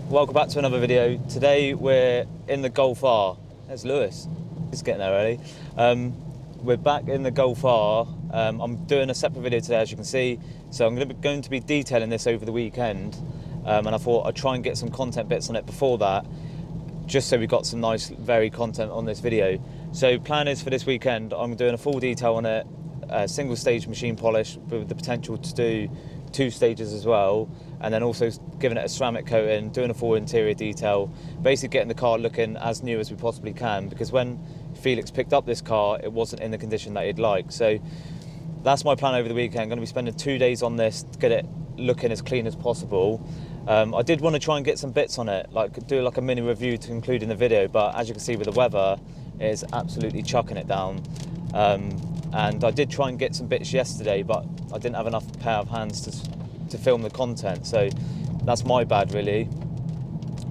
welcome back to another video. Today we're in the Golf R. There's Lewis, he's getting there early. We're back in the Golf R. I'm doing a separate video today, as you can see, so I'm going to be detailing this over the weekend, and I thought I'd try and get some content bits on it before that, just so we got some nice varied content on this video. So plan is for this weekend, I'm doing a full detail on it, single stage machine polish with the potential to do 2 stages as well, and then also giving it a ceramic coating, doing a full interior detail, basically getting the car looking as new as we possibly can, because when Felix picked up this car it wasn't in the condition that he'd like. So that's my plan over the weekend. I'm going to be spending 2 days on this to get it looking as clean as possible. I did want to try and get some bits on it, like do like a mini review to include in the video, but as you can see with the weather, it is absolutely chucking it down. And I did try and get some bits yesterday, but I didn't have enough pair of hands to film the content, so that's my bad really,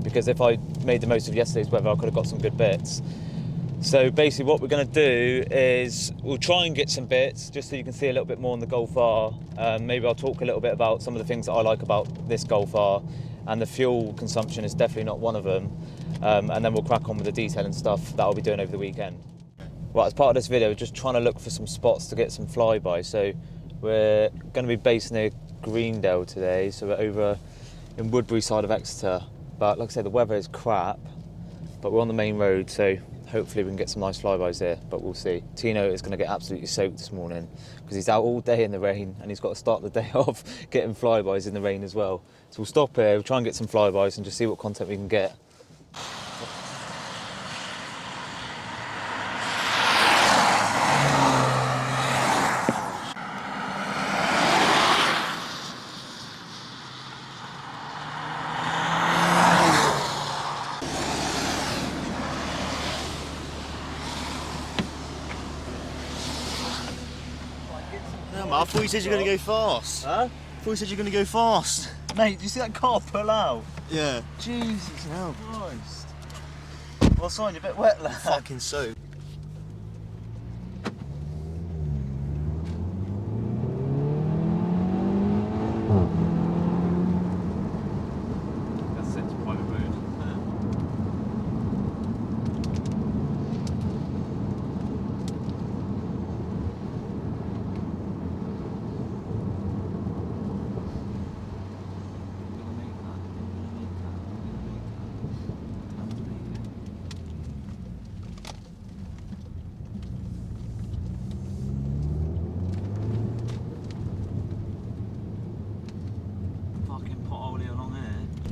because if I made the most of yesterday's weather I could have got some good bits. So basically what we're going to do is we'll try and get some bits just so you can see a little bit more on the Golf R. Maybe I'll talk a little bit about some of the things that I like about this Golf R, and the fuel consumption is definitely not one of them, and then we'll crack on with the detailing stuff that I'll be doing over the weekend. Well, as part of this video, we're just trying to look for some spots to get some Flybys. So we're going to be based near Greendale today, so we're over in Woodbury side of Exeter. But like I said, the weather is crap, but we're on the main road, so hopefully we can get some nice Flybys there, but we'll see. Tino is going to get absolutely soaked this morning because he's out all day in the rain and he's got to start the day off getting Flybys in the rain as well. So we'll stop here, we'll try and get some Flybys and just see what content we can get. I thought you said you were going to go fast. Huh? I thought you said you were going to go fast. Mate, do you see that car pull out? Yeah. Jesus Christ. Well, sign, you're a bit wet, lad. Fucking so. That's it, private road.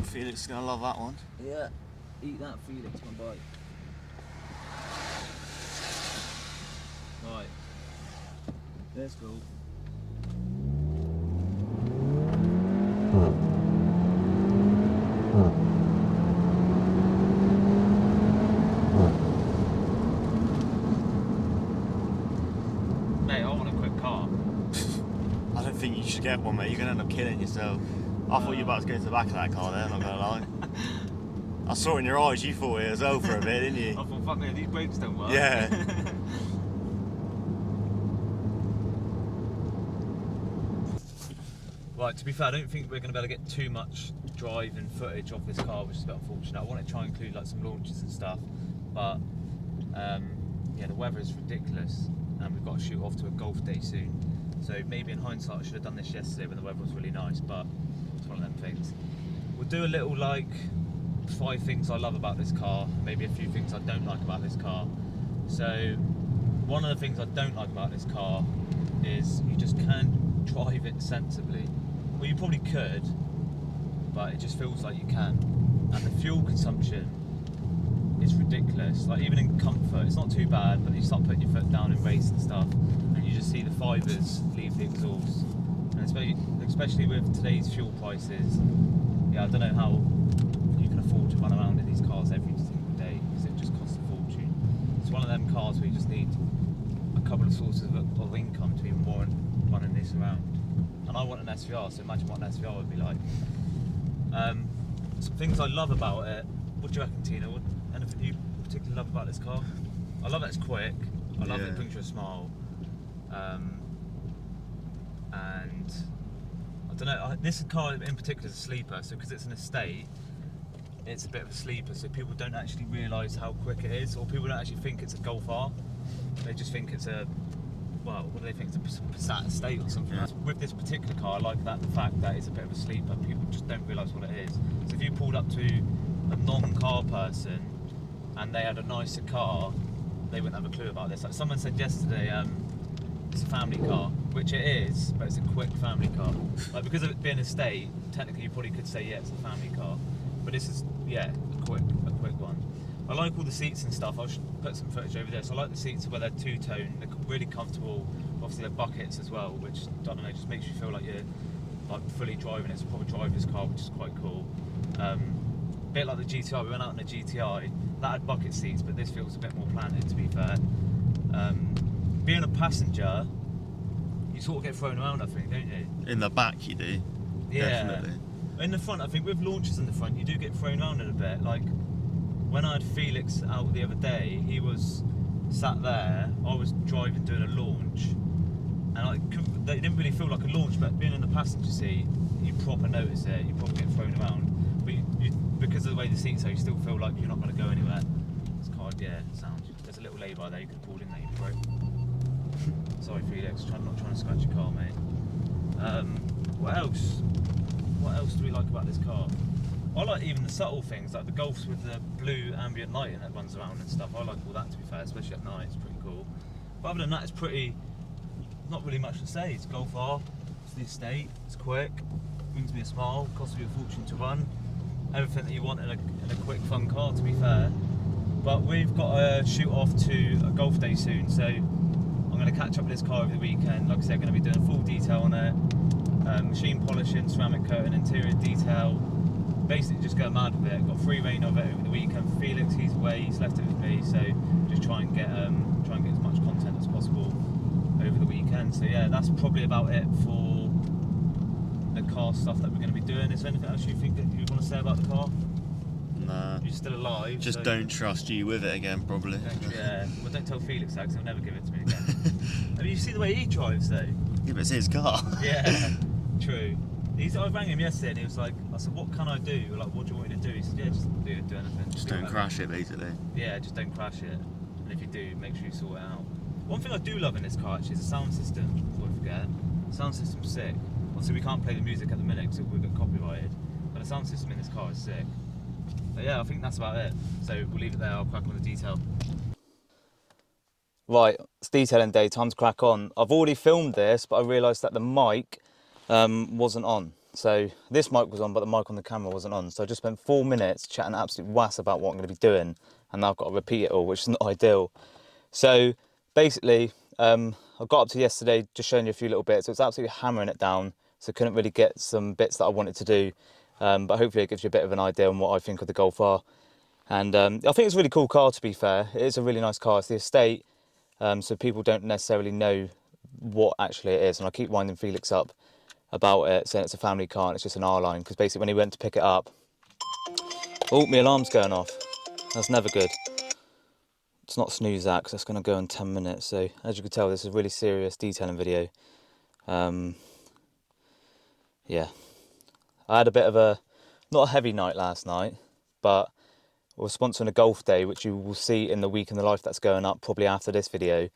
Felix is going to love that one. Yeah, eat that, Felix, my bike. Right, let's go. Mate, I want a quick car. I don't think you should get one, mate. You're going to end up killing yourself. I thought you were about to go to the back of that car there, I'm not going to lie. I saw it in your eyes, you thought it as well for a bit, didn't you? I thought, fuck me, these brakes don't work. Yeah. Right, to be fair, I don't think we're going to be able to get too much driving footage of this car, which is a bit unfortunate. I want to try and include like some launches and stuff, but yeah, the weather is ridiculous, and we've got to shoot off to a golf day soon. So maybe in hindsight I should have done this yesterday when the weather was really nice, but it's one of them things. We'll do a little like 5 things I love about this car, maybe a few things I don't like about this car. So one of the things I don't like about this car is you just can't drive it sensibly. Well, you probably could, but it just feels like you can. And the fuel consumption is ridiculous. Like even in comfort, it's not too bad, but you start putting your foot down in race and stuff, and you just see the fibres leave the exhaust. And especially with today's fuel prices, yeah, I don't know how you can afford to run around in these cars every single day, because it just costs a fortune. It's one of them cars where you just need a couple of sources of income to even warrant running this around. And I want an SVR, so imagine what an SVR would be like. Some things I love about it. What do you reckon, Tina? Anything you particularly love about this car? I love that it's quick. I love it brings you a smile. And I don't know, this car in particular is a sleeper, so because it's an estate, it's a bit of a sleeper, so people don't actually realise how quick it is, or people don't actually think it's a Golf R. They just think it's a, well, what do they think? It's a Passat estate or something. Yeah. With this particular car, I like the fact that it's a bit of a sleeper. People just don't realise what it is. So if you pulled up to a non-car person and they had a nicer car, they wouldn't have a clue about this. Like someone said yesterday, it's a family car, which it is, but it's a quick family car. Like because of it being a estate, technically you probably could say, yeah, it's a family car. But this is, yeah, a quick one. I like all the seats and stuff. I'll put some footage over there. So I like the seats where they're two-tone. They're really comfortable. Obviously they're buckets as well, which, I don't know, just makes you feel like you're like fully driving. It's a proper driver's car, which is quite cool. A bit like the GTI. We went out in a GTI. That had bucket seats, but this feels a bit more planted, to be fair. Being a passenger, you sort of get thrown around, I think, don't you? In the back, you do. Yeah. Definitely. In the front, I think with launches in the front, you do get thrown around in a bit. Like when I had Felix out the other day, he was sat there. I was driving, doing a launch, and they didn't really feel like a launch. But being in the passenger seat, you proper notice it. You probably get thrown around, but because of the way the seats are, you still feel like you're not going to go anywhere. It's quite, yeah, sound. There's a little lay-by there. You could have pulled in there, you'd be broke. Sorry, Felix. Not trying to scratch your car, mate. What else? What else do we like about this car? I like even the subtle things, like the Golfs with the blue ambient lighting that runs around and stuff. I like all that, to be fair, especially at night. It's pretty cool. But other than that, it's pretty, not really much to say. It's Golf R, it's the estate, it's quick, brings me a smile, costs me a fortune to run. Everything that you want in a quick, fun car, to be fair. But we've got to shoot off to a golf day soon, so I'm going to catch up with this car over the weekend. Like I said, I'm going to be doing a full detail on it. Machine polishing, ceramic coating, interior detail, basically just go mad with it. Got free reign of it over the weekend for Felix. He's away, he's left it with me, so just try and get as much content as possible over the weekend. So yeah, that's probably about it for the car stuff that we're going to be doing. Is there anything else you think that you want to say about the car? Nah. You're still alive. Just so don't trust you with it again, probably. Yeah, well, don't tell Felix that, because he'll never give it to me again. Have you seen the way he drives though? Yeah, but it's his car. Yeah. True. I rang him yesterday and he was like, I said, what can I do? Like, what do you want me to do? He said, yeah, just do anything. Just don't crash it, basically. Yeah, just don't crash it. And if you do, make sure you sort it out. One thing I do love in this car actually is the sound system, before I forget. The sound system's sick. Obviously we can't play the music at the minute because we'll get copyrighted. But the sound system in this car is sick. But yeah, I think that's about it. So we'll leave it there, I'll crack on the detail. Right, it's detailing day, time to crack on. I've already filmed this, but I realised that the mic wasn't on. So this mic was on, but the mic on the camera wasn't on. So I just spent 4 minutes chatting absolute wass about what I'm going to be doing, and now I've got to repeat it all, which is not ideal. So basically, I got up to yesterday just showing you a few little bits. So it's absolutely hammering it down, so couldn't really get some bits that I wanted to do. But hopefully it gives you a bit of an idea on what I think of the Golf R. And I think it's a really cool car, to be fair. It is a really nice car. It's the estate, so people don't necessarily know what actually it is. And I keep winding Felix up about it, saying it's a family car and it's just an R-line, because basically when he went to pick it up, oh, my alarm's going off. That's never good. It's not snooze that, because that's going to go in 10 minutes. So as you can tell, this is a really serious detailing video. Yeah, I had a bit of a, not a heavy night last night, but we're sponsoring a golf day, which you will see in the week in the life that's going up probably after this video.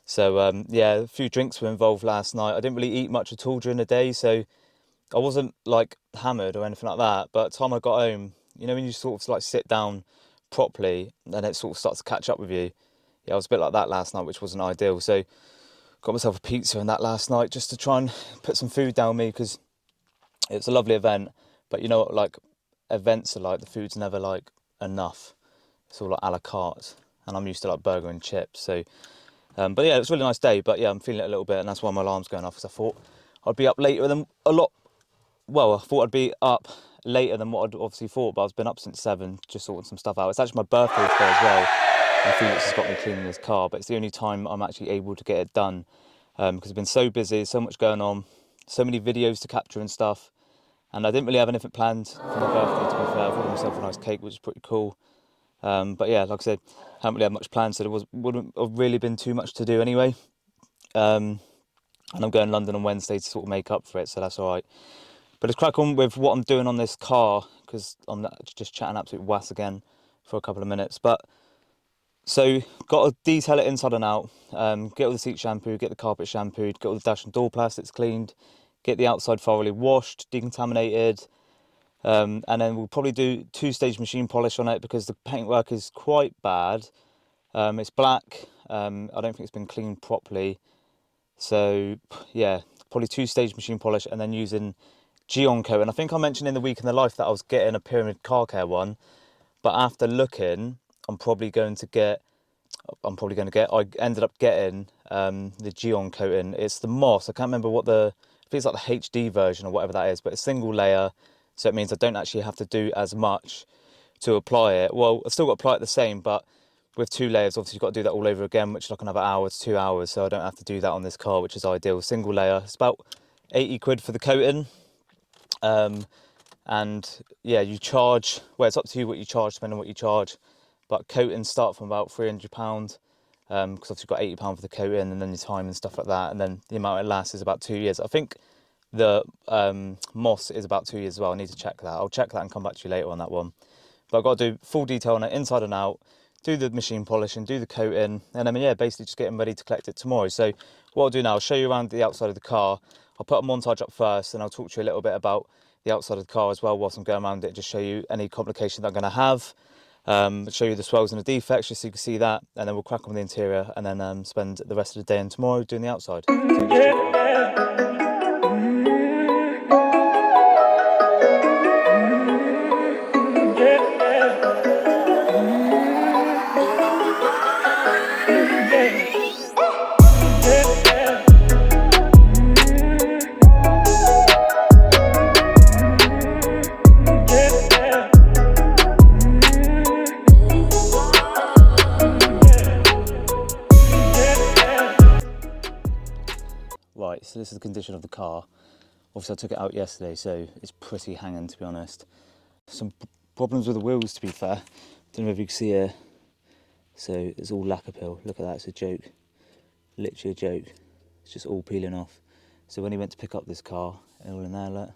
So yeah, a few drinks were involved last night. I didn't really eat much at all during the day, so I wasn't like hammered or anything like that. But by the time I got home, you know, when you sort of like sit down properly and it sort of starts to catch up with you. Yeah, I was a bit like that last night, which wasn't ideal. So got myself a pizza and that last night just to try and put some food down me, because it's a lovely event. But you know what, like events are like, the food's never like enough. It's all like a la carte, and I'm used to like burger and chips. So but yeah, it was a really nice day. But yeah, I'm feeling it a little bit, and that's why my alarm's going off, because I thought I'd be up later than I thought I'd be up later than what I'd obviously thought, but I've been up since 7, just sorting some stuff out. It's actually my birthday today as well, and Felix has got me cleaning his car, but it's the only time I'm actually able to get it done, because I've been so busy, so much going on, so many videos to capture and stuff, and I didn't really have anything planned for my birthday, to be fair. I've ordered myself a nice cake, which is pretty cool. But yeah, like I said, haven't really had much planned, so there wouldn't have really been too much to do anyway. And I'm going to London on Wednesday to sort of make up for it, so that's all right. But let's crack on with what I'm doing on this car, because I'm just chatting absolute was again for a couple of minutes. But so got to detail it inside and out, get all the seat shampooed, get the carpet shampooed, get all the dash and door plastics cleaned, get the outside thoroughly washed, decontaminated, and then we'll probably do 2-stage machine polish on it because the paintwork is quite bad. It's black. I don't think it's been cleaned properly. So yeah, probably 2-stage machine polish and then using Geon coat. And I think I mentioned in the week in the life that I was getting a Pyramid Car Care one, but after looking, I ended up getting the Geon coating. It's the moss. I can't remember I think it's like the HD version or whatever that is, but it's single layer, so it means I don't actually have to do as much to apply it. Well, I've still got to apply it the same, but with 2 layers, obviously you've got to do that all over again, which is like another hour to 2 hours, so I don't have to do that on this car, which is ideal. Single layer, it's about 80 quid for the coating. And yeah, you charge, well, it's up to you what you charge, depending on what you charge, but coatings start from about £300, because obviously you've got £80 for the coating and then your time and stuff like that, and then the amount it lasts is about 2 years. I think the moss is about 2 years as well. I need to check that. I'll check that and come back to you later on that one. But I've got to do full detail on it inside and out, do the machine polishing, do the coating, and then yeah, basically just getting ready to collect it tomorrow. So what I'll do now, I'll show you around the outside of the car. I'll put a montage up first, and I'll talk to you a little bit about the outside of the car as well whilst I'm going around it, just show you any complication that I'm going to have, show you the swells and the defects just so you can see that, and then we'll crack on with the interior and then spend the rest of the day and tomorrow doing the outside. Right, so this is the condition of the car. Obviously I took it out yesterday, so it's pretty hanging, to be honest. Some problems with the wheels, to be fair. Don't know if you can see here. So it's all lacquer peel. Look at that, it's a joke. Literally a joke. It's just all peeling off. So when he went to pick up this car, all in there, look.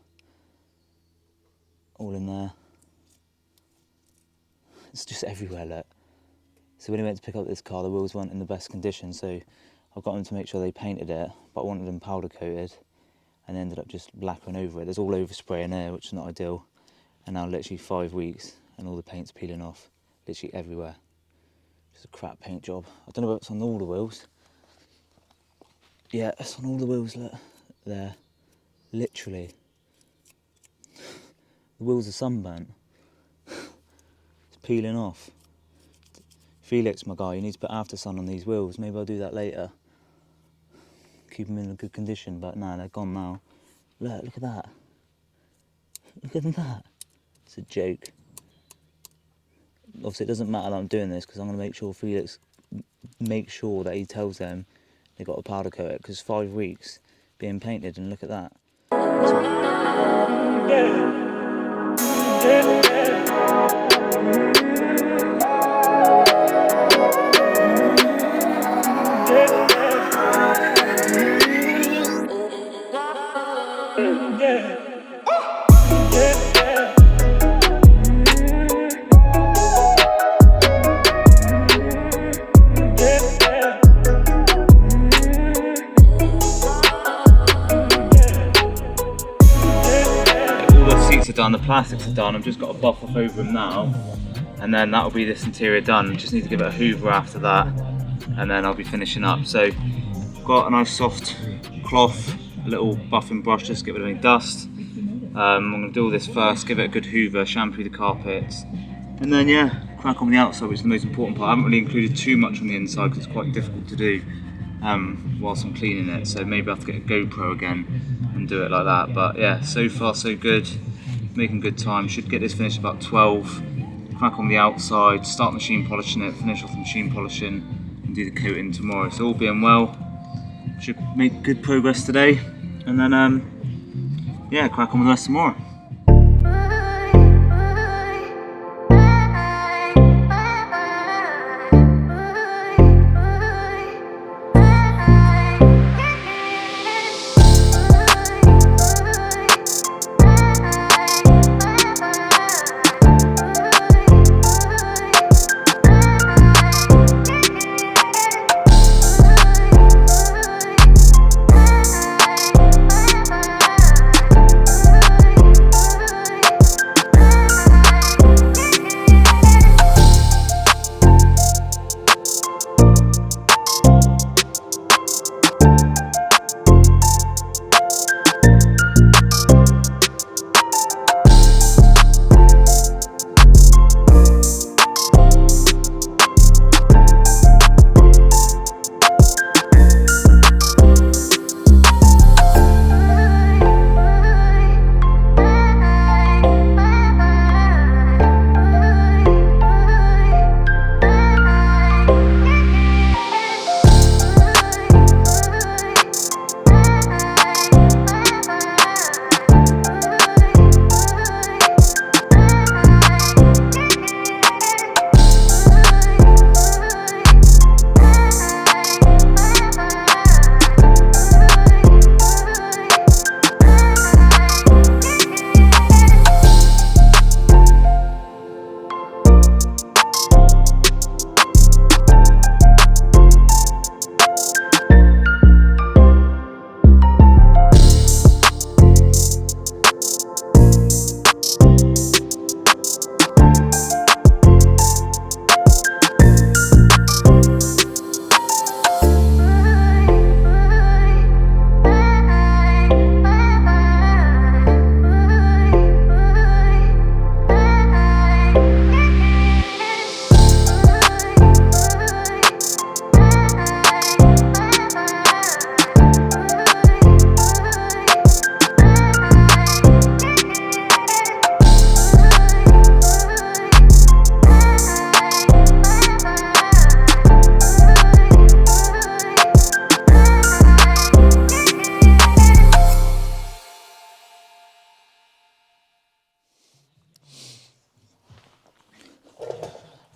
All in there. It's just everywhere, look. So when he went to pick up this car, the wheels weren't in the best condition, so I got them to make sure they painted it, but I wanted them powder coated, and ended up just lacquering over it. There's all overspray in there, which is not ideal. And now literally 5 weeks, and all the paint's peeling off, literally everywhere. Just a crap paint job. I don't know if it's on all the wheels. Yeah, it's on all the wheels, look, there, literally. The wheels are sunburnt. It's peeling off. Felix, my guy, you need to put after sun on these wheels. Maybe I'll do that later. Keep them in a good condition, but no, they're gone now. Look at that. Look at that. It's a joke. Obviously, it doesn't matter that I'm doing this because I'm going to make sure Felix that he tells them they got to powder coat it, because 5 weeks being painted, and look at that. Done, the plastics are done. I've just got to buff off over them now, and then that'll be this interior done. Just need to give it a hoover after that, and then I'll be finishing up. So got a nice soft cloth, a little buffing brush just to get rid of any dust. I'm going to do all this first, give it a good hoover, shampoo the carpets, and then yeah, crack on the outside, which is the most important part. I haven't really included too much on the inside because it's quite difficult to do whilst I'm cleaning it, so maybe I have to get a GoPro again and do it like that. But yeah, so far so good. Making good time. Should get this finished about 12. Crack on the outside, start machine polishing it, finish off the machine polishing, and do the coating tomorrow. So all being well, should make good progress today, and then yeah, crack on with the rest tomorrow.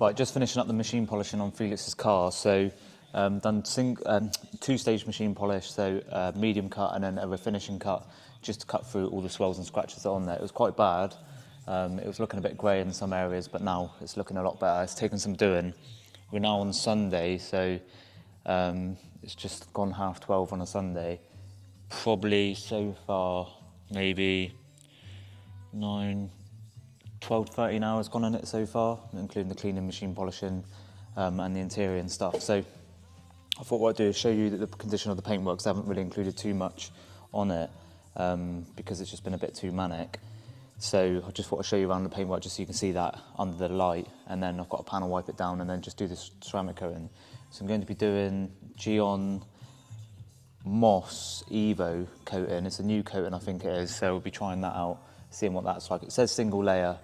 Right, just finishing up the machine polishing on Felix's car. So done two-stage machine polish, so medium cut and then a refinishing cut, just to cut through all the swells and scratches that are on there. It was quite bad. It was looking a bit grey in some areas, but now it's looking a lot better. It's taken some doing. We're now on Sunday, so it's just gone 12:30 on a Sunday. Probably so far, maybe 12 to 13 hours gone on it so far, including the cleaning, machine polishing, and the interior and stuff. So I thought what I'd do is show you the condition of the paintwork, because I haven't really included too much on it, because it's just been a bit too manic. So I just thought I'd show you around the paintwork just so you can see that under the light, and then I've got a panel wipe it down and then just do this ceramic coating. So I'm going to be doing Geon Moss Evo coating. It's a new coating, I think it is, so we'll be trying that out, seeing what that's like. It says single layer,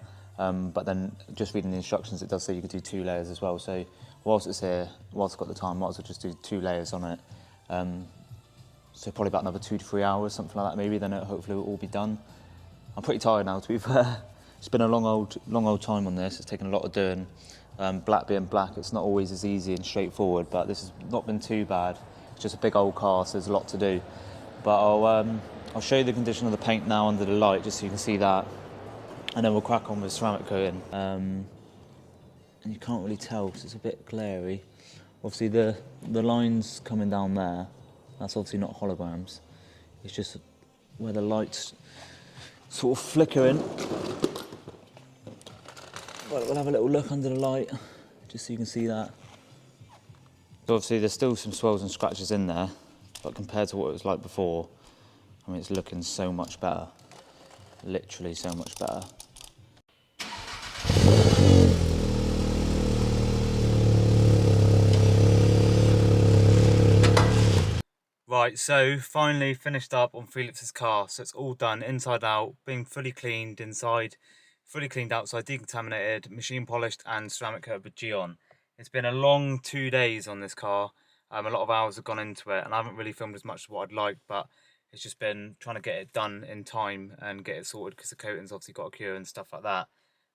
but then just reading the instructions it does say you could do 2 layers as well. So whilst it's here, whilst I've got the time, might as well just do 2 layers on it. So probably about another 2 to 3 hours, something like that maybe, then it hopefully will all be done. I'm pretty tired now, to be fair. It's been a long old time on this. It's taken a lot of doing. Black being black, it's not always as easy and straightforward, but this has not been too bad. It's just a big old car, so there's a lot to do. But I'll show you the condition of the paint now under the light, just so you can see that, and then we'll crack on with ceramic coating. And you can't really tell because it's a bit glary. Obviously the lines coming down there, that's obviously not holograms. It's just where the light's sort of flickering. But we'll have a little look under the light, just so you can see that. So obviously there's still some swells and scratches in there, but compared to what it was like before, I mean, it's looking so much better. Literally so much better. Right, so finally finished up on Felix's car. So it's all done, inside out, being fully cleaned inside, fully cleaned outside, decontaminated, machine polished and ceramic coated with Geon. It's been a long 2 days on this car. A lot of hours have gone into it, and I haven't really filmed as much as what I'd like, but it's just been trying to get it done in time and get it sorted, because the coating's obviously got to cure and stuff like that.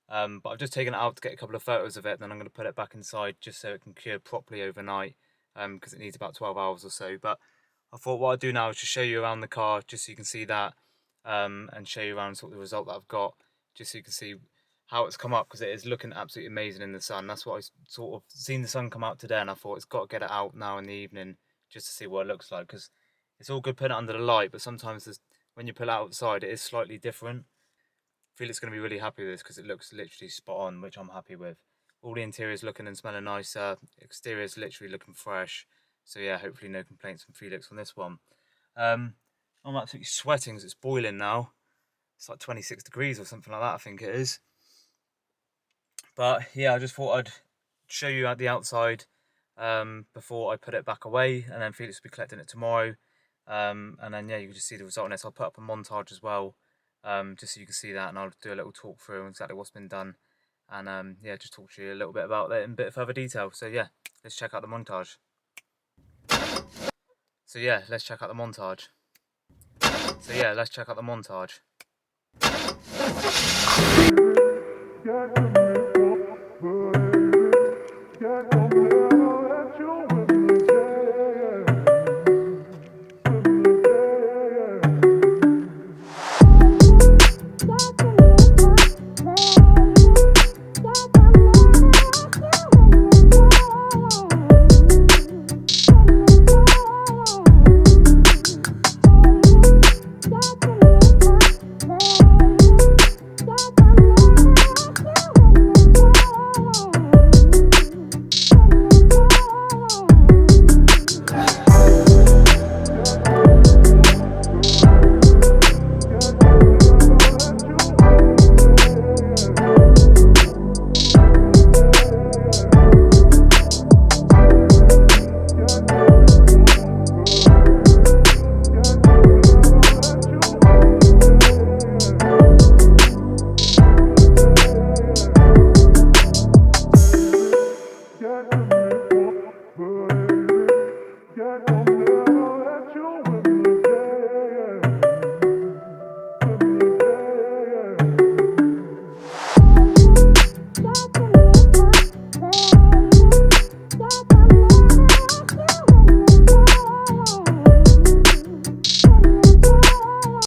But I've just taken it out to get a couple of photos of it, then I'm going to put it back inside just so it can cure properly overnight, because it needs about 12 hours or so. But I thought what I'd do now is just show you around the car, just so you can see that, and show you around sort of the result that I've got, just so you can see how it's come up, because it is looking absolutely amazing in the sun. That's what I sort of seen the sun come out today, and I thought it's got to get it out now in the evening just to see what it looks like, because it's all good putting it under the light, but sometimes when you pull it outside, it is slightly different. I feel it's going to be really happy with this because it looks literally spot on, which I'm happy with. All the interior's looking and smelling nice, exterior's literally looking fresh. So yeah, hopefully no complaints from Felix on this one. I'm absolutely sweating because it's boiling now. It's like 26 degrees or something like that, I think it is. But yeah, I just thought I'd show you at the outside before I put it back away, and then Felix will be collecting it tomorrow. And then yeah, you can just see the result on this. I'll put up a montage as well, just so you can see that, and I'll do a little talk through exactly what's been done. And yeah, just talk to you a little bit about that in a bit further detail. So yeah, let's check out the montage. So yeah, let's check out the montage.